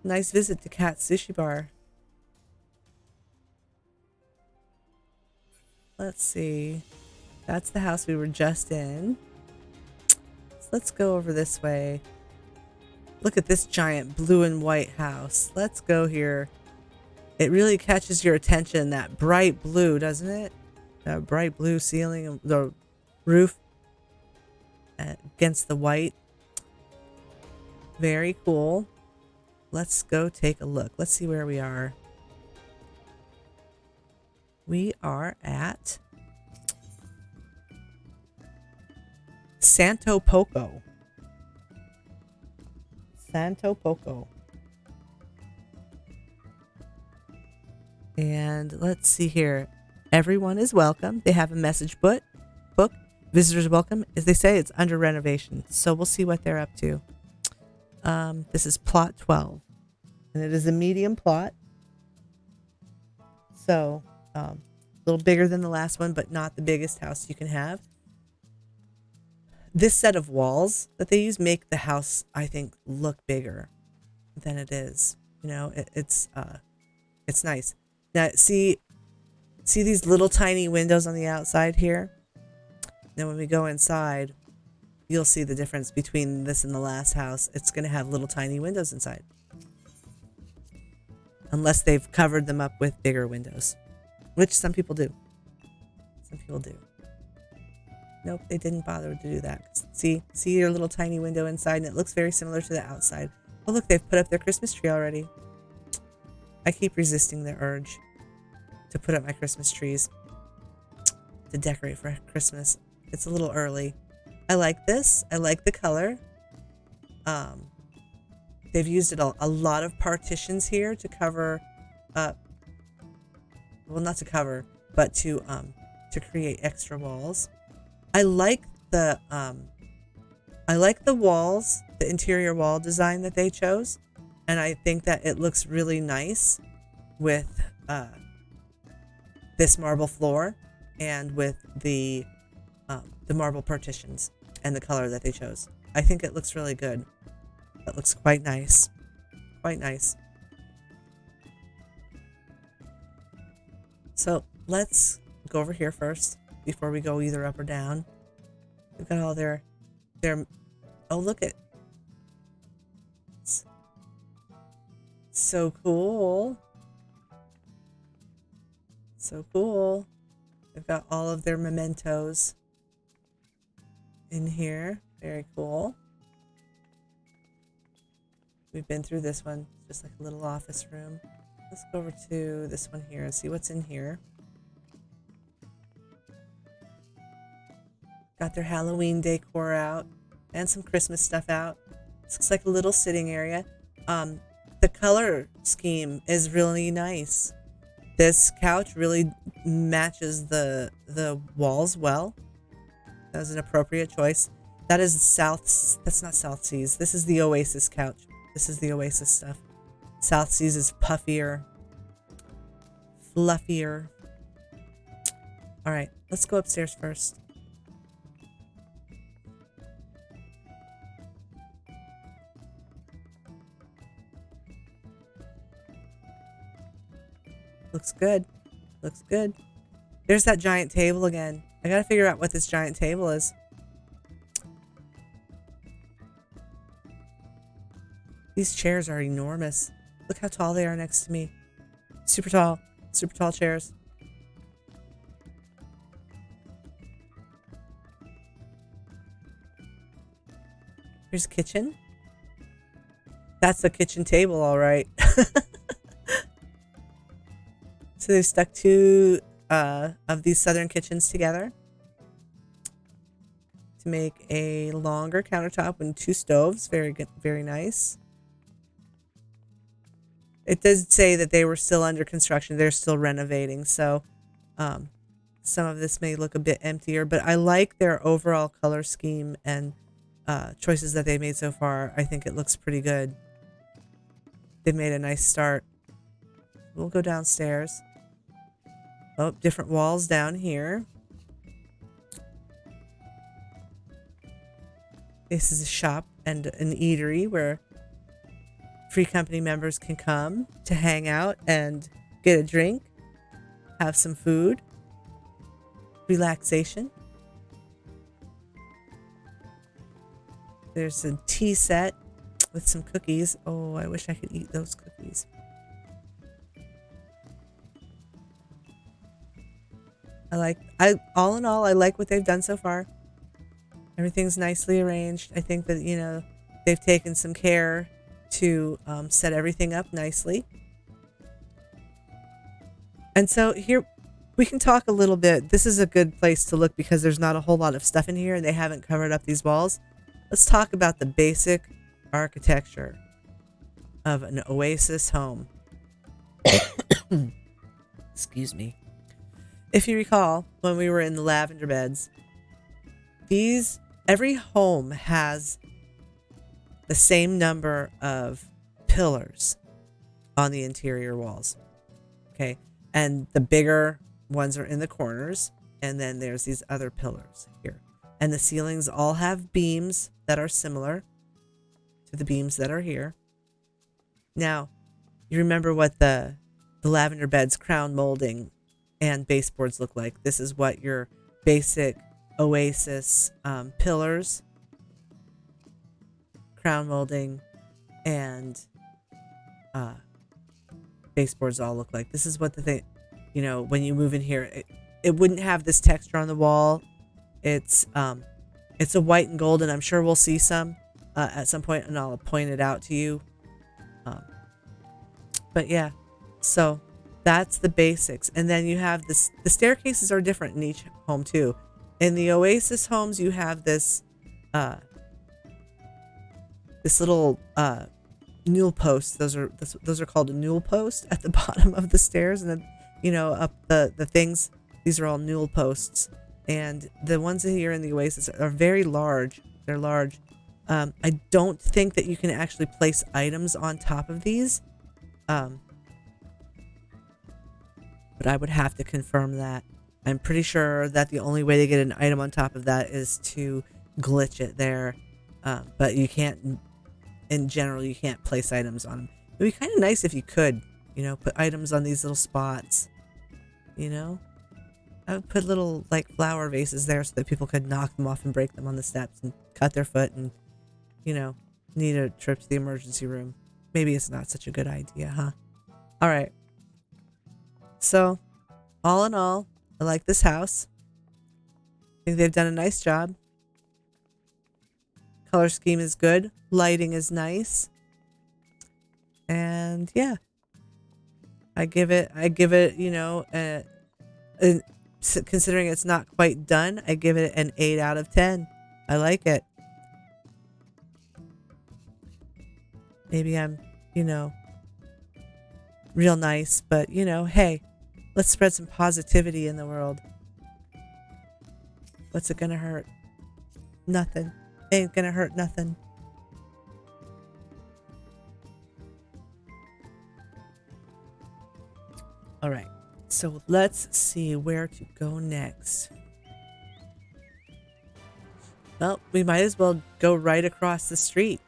Nice visit to Cat Sushi Bar. Let's see. That's the house we were just in. So let's go over this way. Look at this giant blue and white house. Let's go here. It really catches your attention, that bright blue, doesn't it? That bright blue ceiling and the roof against the white. Very cool. Let's go take a look. Let's see where we are. We are at Santo Poco. Santo Poco. And let's see here. Everyone is welcome. They have a message book. Visitors welcome. As they say, it's under renovation. So we'll see what they're up to. This is plot 12. And it is a medium plot. So a little bigger than the last one, but not the biggest house you can have. This set of walls that they use make the house, I think, look bigger than it is. You know, it's nice. Now, see these little tiny windows on the outside here? Now, when we go inside, you'll see the difference between this and the last house. It's going to have little tiny windows inside. Unless they've covered them up with bigger windows, which some people do. Some people do. Nope, they didn't bother to do that. See your little tiny window inside, and it looks very similar to the outside. Oh, look, they've put up their Christmas tree already. I keep resisting the urge to put up my Christmas trees, to decorate for Christmas. It's a little early. I like this. I like the color. They've used a lot of partitions here to cover up. Well, not to cover, but to create extra walls. I like the walls, the interior wall design that they chose, and I think that it looks really nice with this marble floor and with the marble partitions and the color that they chose. I think it looks really good. It looks quite nice. Quite nice. So let's go over here first before we go either up or down. We've got all their oh, look at, so cool. So cool. They've got all of their mementos in here. Very cool. We've been through this one. Just like a little office room. Let's go over to this one here and see what's in here. Got their Halloween decor out and some Christmas stuff out. This looks like a little sitting area. The color scheme is really nice. This couch really matches the walls well. That was an appropriate choice. That is that's not South Seas. This is the Oasis couch. This is the Oasis stuff. South Seas is puffier, fluffier. All right, let's go upstairs first. Looks good. Looks good. There's that giant table again. I gotta figure out what this giant table is. These chairs are enormous. Look how tall they are next to me. Super tall. Super tall chairs. Here's a kitchen. That's a kitchen table, all right. So they've stuck two of these southern kitchens together to make a longer countertop and two stoves. Very good, very nice. It does say that they were still under construction. They're still renovating, so some of this may look a bit emptier, but I like their overall color scheme and choices that they made so far. I think it looks pretty good. They made a nice start. We'll go downstairs. Oh, different walls down here. This is a shop and an eatery where Free company members can come to hang out and get a drink, have some food, relaxation. There's a tea set with some cookies. Oh, I wish I could eat those cookies. All in all, I like what they've done so far. Everything's nicely arranged. I think that, they've taken some care to set everything up nicely. And so here we can talk a little bit. This is a good place to look because there's not a whole lot of stuff in here and they haven't covered up these walls. Let's talk about the basic architecture of an oasis home. Excuse me. If you recall, when we were in the lavender beds, every home has the same number of pillars on the interior walls. Okay. And the bigger ones are in the corners. And then there's these other pillars here. And the ceilings all have beams that are similar to the beams that are here. Now, you remember what the lavender bed's crown molding and baseboards look like. This is what your basic oasis pillars, crown molding, and baseboards all look like. This is what the thing, when you move in here, it wouldn't have this texture on the wall. It's a white and gold, and I'm sure we'll see some at some point, and I'll point it out to you. But yeah, so that's the basics. And then you have this, the staircases are different in each home too. In the oasis homes, you have this little newel post. Those are called a newel post at the bottom of the stairs, and then up the things. These are all newel posts, and the ones here in the oasis are very large. They're large. I don't think that you can actually place items on top of these. But I would have to confirm that. I'm pretty sure that the only way to get an item on top of that is to glitch it there. But you can't, in general, you can't place items on them. It would be kind of nice if you could, put items on these little spots. I would put little, flower vases there so that people could knock them off and break them on the steps and cut their foot and, need a trip to the emergency room. Maybe it's not such a good idea, huh? All right. So, all in all, I like this house. I think they've done a nice job. Color scheme is good. Lighting is nice. And yeah, I give it, considering it's not quite done, I give it an 8 out of 10. I like it. Maybe I'm, real nice, but hey, let's spread some positivity in the world. What's it gonna hurt? Nothing. Ain't gonna hurt nothing. All right, so let's see where to go next. Well, we might as well go right across the street,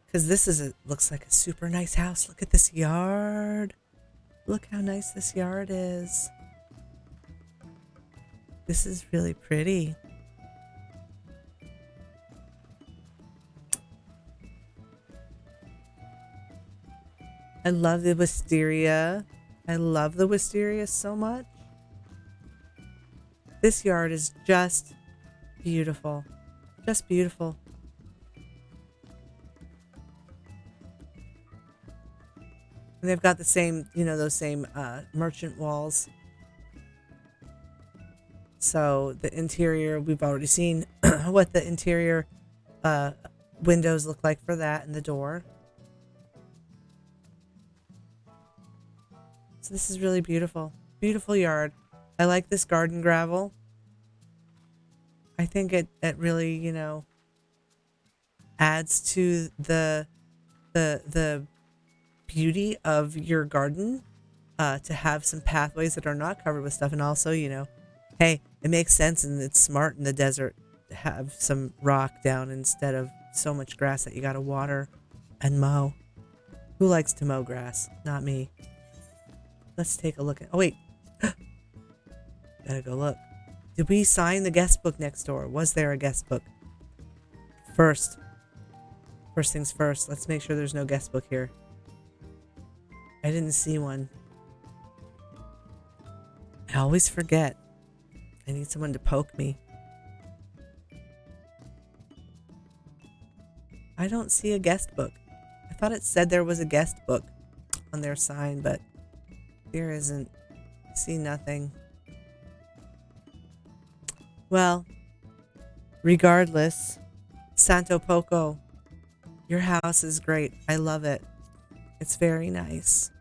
because this looks like a super nice house. Look at this yard. Look how nice this yard is. This is really pretty. I love the wisteria. I love the wisteria so much. This yard is just beautiful. Just beautiful. And they've got the same, those same merchant walls. So the interior, we've already seen what the interior windows look like for that and the door. So this is really beautiful. Beautiful yard. I like this garden gravel. I think it really, adds to the beauty of your garden, to have some pathways that are not covered with stuff. And also, hey, it makes sense and it's smart in the desert to have some rock down instead of so much grass that you got to water. and mow. Who likes to mow grass? Not me. Let's take a look at... Oh, wait. Gotta go look. Did we sign the guest book next door? Was there a guest book? First things first. Let's make sure there's no guest book here. I didn't see one. I always forget. I need someone to poke me. I don't see a guest book. I thought it said there was a guest book on their sign, but there isn't. I see nothing. Well, regardless, Santo Poco, your house is great. I love it. It's very nice.